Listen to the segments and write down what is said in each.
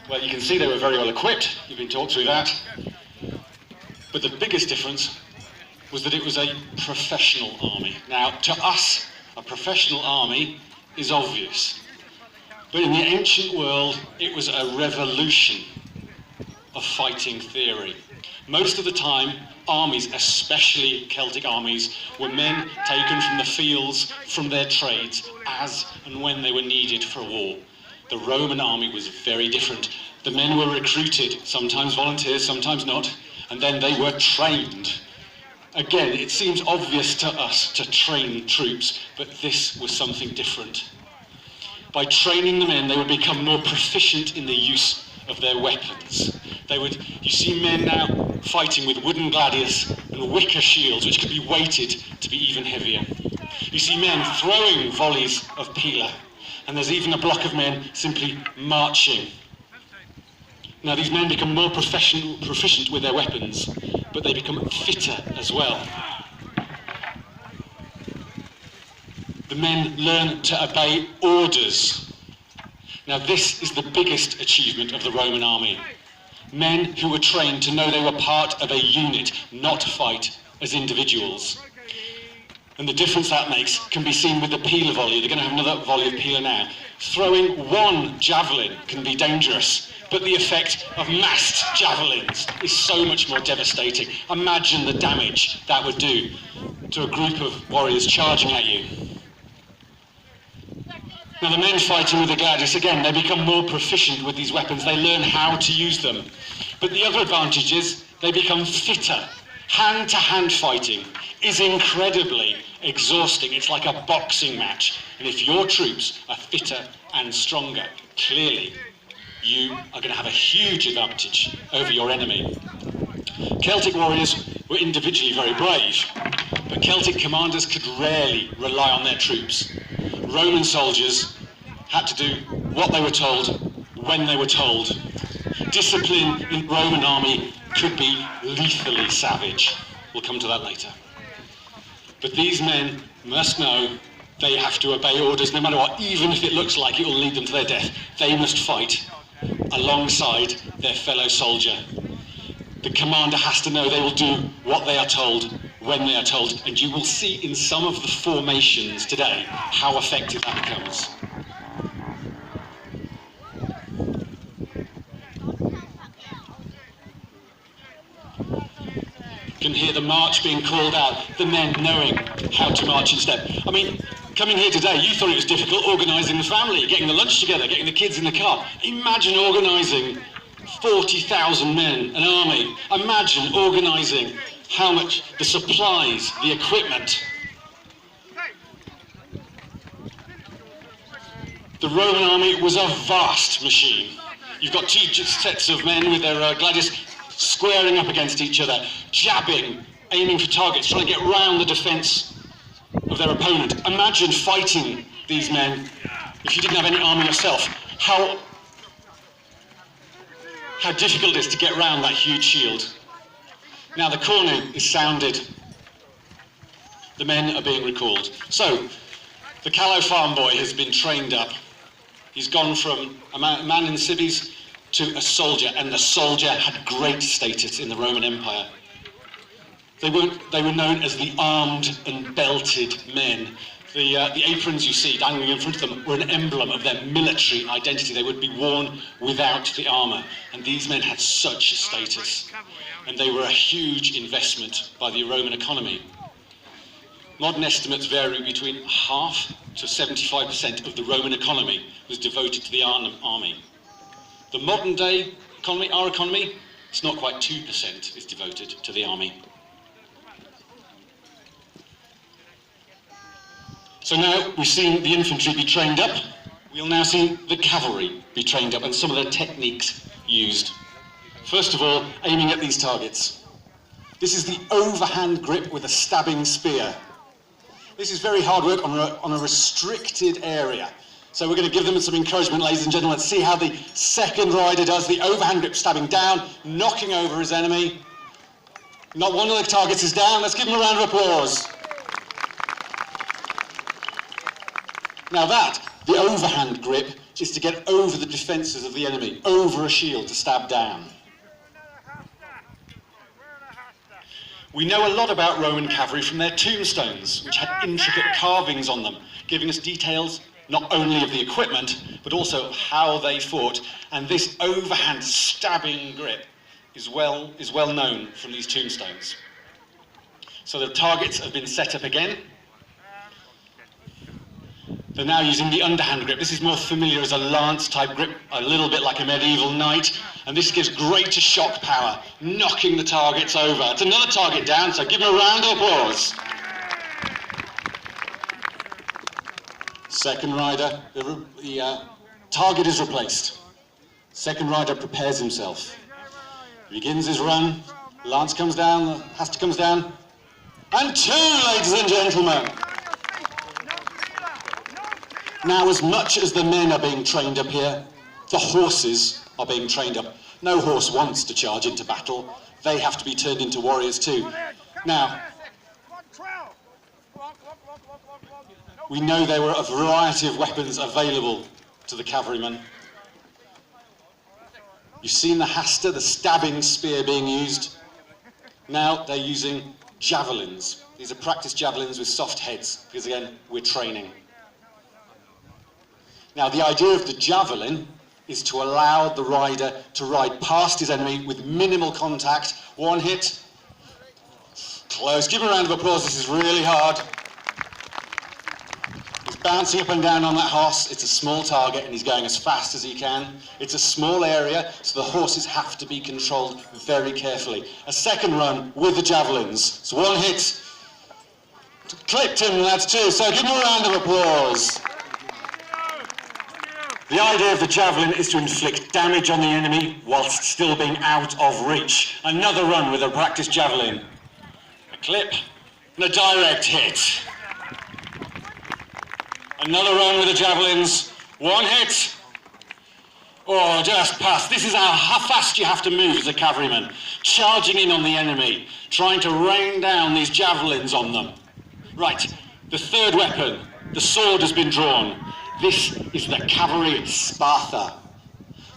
Well, you can see they were very well equipped. You've been talked through that. But the biggest difference was that it was a professional army. Now, to us, a professional army is obvious. But in the ancient world, it was a revolution of fighting theory. Most of the time, armies, especially Celtic armies, were men taken from the fields, from their trades, as and when they were needed for war. The Roman army was very different. The men were recruited, sometimes volunteers, sometimes not, and then they were trained. Again, it seems obvious to us to train troops, but this was something different. By training the men, they would become more proficient in the use of their weapons. You see men now fighting with wooden gladius and wicker shields, which could be weighted to be even heavier. You see men throwing volleys of pila, and there's even a block of men simply marching. Now these men become more proficient with their weapons, but they become fitter as well. The men learn to obey orders. Now this is the biggest achievement of the Roman army. Men who were trained to know they were part of a unit, not fight as individuals. And the difference that makes can be seen with the pila volley. They're going to have another volley of pila now. Throwing one javelin can be dangerous, but the effect of massed javelins is so much more devastating. Imagine the damage that would do to a group of warriors charging at you. Now the men fighting with the gladius, again, they become more proficient with these weapons. They learn how to use them. But the other advantage is they become fitter. Hand-to-hand fighting is incredibly exhausting. It's like a boxing match. And if your troops are fitter and stronger, clearly you are going to have a huge advantage over your enemy. Celtic warriors were individually very brave, but Celtic commanders could rarely rely on their troops. Roman soldiers had to do what they were told, when they were told. Discipline in the Roman army could be lethally savage. We'll come to that later. But these men must know they have to obey orders no matter what, even if it looks like it will lead them to their death. They must fight alongside their fellow soldier. The commander has to know they will do what they are told, when they are told, and you will see in some of the formations today how effective that becomes. You can hear the march being called out, the men knowing how to march in step. I mean, coming here today, you thought it was difficult organising the family, getting the lunch together, getting the kids in the car. Imagine organising 40,000 men, an army. Imagine organising how much the supplies, the equipment. The Roman army was a vast machine. You've got two sets of men with their gladius squaring up against each other, jabbing, aiming for targets, trying to get round the defence of their opponent. Imagine fighting these men if you didn't have any army yourself. How difficult it is to get round that huge shield. Now the cornu is sounded. The men are being recalled. So, the Callow farm boy has been trained up. He's gone from a man in civvies to a soldier, and the soldier had great status in the Roman Empire. They were known as the armed and belted men. The aprons you see dangling in front of them were an emblem of their military identity. They would be worn without the armour, and these men had such a status, and they were a huge investment by the Roman economy. Modern estimates vary between 0.5% to 75% of the Roman economy was devoted to the army. The modern day economy, our economy, it's not quite 2% is devoted to the army. So now we've seen the infantry be trained up. We'll now see the cavalry be trained up and some of the techniques used. First of all, aiming at these targets. This is the overhand grip with a stabbing spear. This is very hard work on a restricted area. So we're going to give them some encouragement, ladies and gentlemen. Let's see how the second rider does. The overhand grip, stabbing down, knocking over his enemy. Not one of the targets is down. Let's give them a round of applause. Now that, the overhand grip, is to get over the defences of the enemy, over a shield to stab down. We know a lot about Roman cavalry from their tombstones, which had intricate carvings on them, giving us details not only of the equipment, but also of how they fought. And this overhand stabbing grip is well known from these tombstones. So the targets have been set up again. They're now using the underhand grip. This is more familiar as a lance-type grip, a little bit like a medieval knight, and this gives greater shock power, knocking the targets over. It's another target down, so give them a round of applause. Second rider, the target is replaced. Second rider prepares himself. He begins his run, lance comes down, the hasta comes down, and 2, ladies and gentlemen. Now, as much as the men are being trained up here, the horses are being trained up. No horse wants to charge into battle. They have to be turned into warriors too. Now, we know there were a variety of weapons available to the cavalrymen. You've seen the hasta, the stabbing spear being used. Now they're using javelins. These are practice javelins with soft heads, because again, we're training. Now, the idea of the javelin is to allow the rider to ride past his enemy with minimal contact. One hit, close. Give him a round of applause, this is really hard. He's bouncing up and down on that horse. It's a small target and he's going as fast as he can. It's a small area, so the horses have to be controlled very carefully. A second run with the javelins. So one hit, clipped him, that's 2, so give him a round of applause. The idea of the javelin is to inflict damage on the enemy whilst still being out of reach. Another run with a practice javelin. A clip and a direct hit. Another run with the javelins. One hit. Oh, just past. This is how fast you have to move as a cavalryman. Charging in on the enemy, trying to rain down these javelins on them. Right, the third weapon, the sword has been drawn. This is the cavalry spatha.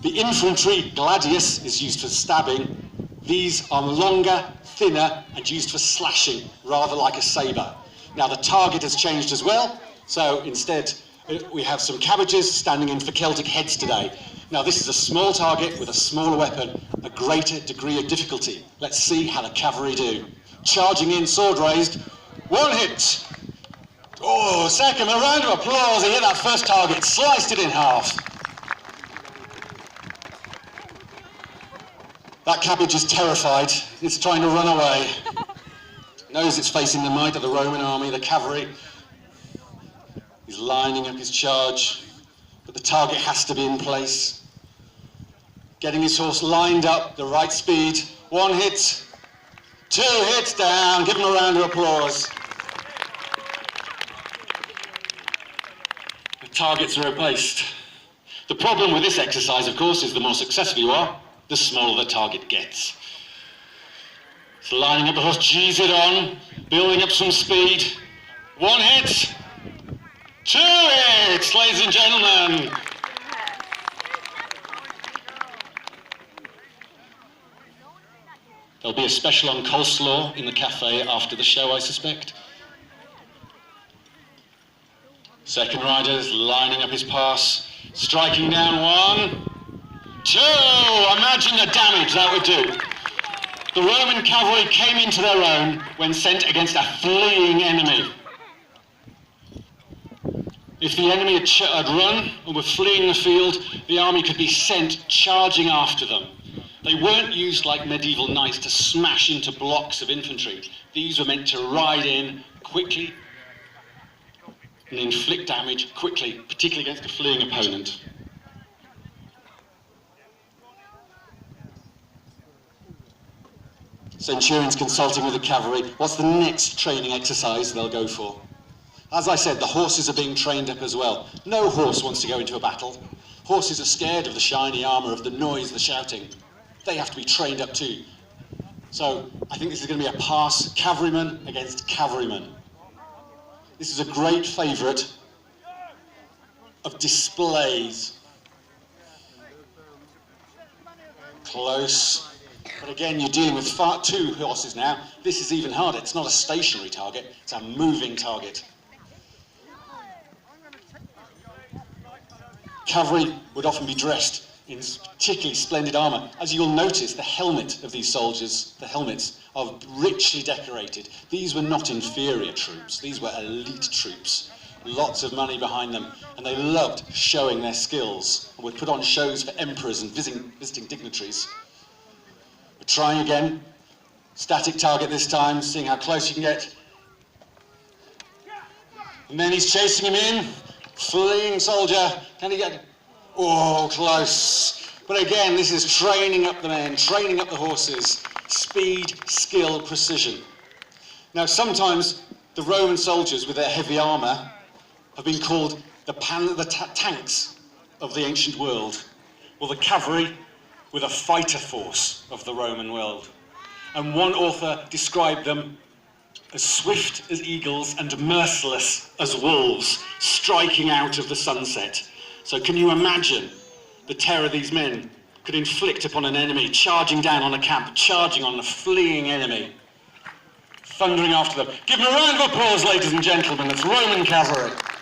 The infantry gladius is used for stabbing. These are longer, thinner, and used for slashing, rather like a sabre. Now the target has changed as well, so instead we have some cabbages standing in for Celtic heads today. Now this is a small target with a smaller weapon, a greater degree of difficulty. Let's see how the cavalry do. Charging in, sword raised, one hit. Oh, second, a round of applause. He hit that first target, sliced it in half. That cabbage is terrified. It's trying to run away. Knows it's facing the might of the Roman army, the cavalry. He's lining up his charge, but the target has to be in place. Getting his horse lined up, the right speed. One hit, 2 hits down. Give him a round of applause. Targets are replaced. The problem with this exercise, of course, is the more successful you are, the smaller the target gets. So lining up the horse, G's it on, building up some speed. One hit, 2 hits, ladies and gentlemen. There'll be a special on coleslaw in the cafe after the show, I suspect. Second rider's lining up his pass, striking down 1, 2. Imagine the damage that would do. The Roman cavalry came into their own when sent against a fleeing enemy. If the enemy had run and were fleeing the field, the army could be sent charging after them. They weren't used like medieval knights to smash into blocks of infantry. These were meant to ride in quickly and inflict damage quickly, particularly against a fleeing opponent. Centurions consulting with the cavalry. What's the next training exercise they'll go for? As I said, the horses are being trained up as well. No horse wants to go into a battle. Horses are scared of the shiny armour, of the noise, the shouting. They have to be trained up too. So I think this is going to be a pass cavalryman against cavalryman. This is a great favourite of displays. Close. But again, you're dealing with two horses now. This is even harder. It's not a stationary target, it's a moving target. Cavalry would often be dressed in particularly splendid armour. As you'll notice, the helmet of these soldiers, the helmets, are richly decorated. These were not inferior troops, these were elite troops. Lots of money behind them, and they loved showing their skills, and would put on shows for emperors and visiting dignitaries. We're trying again. Static target this time, seeing how close you can get. And then he's chasing him in. Fleeing soldier. Can he get... Oh, close. But again, this is training up the men, training up the horses. Speed, skill, precision. Now, sometimes the Roman soldiers with their heavy armour have been called the tanks of the ancient world. Well, the cavalry were the fighter force of the Roman world. And one author described them as swift as eagles and merciless as wolves, striking out of the sunset. So can you imagine the terror these men could inflict upon an enemy, charging down on a camp, charging on a fleeing enemy, thundering after them? Give them a round of applause, ladies and gentlemen. It's Roman cavalry.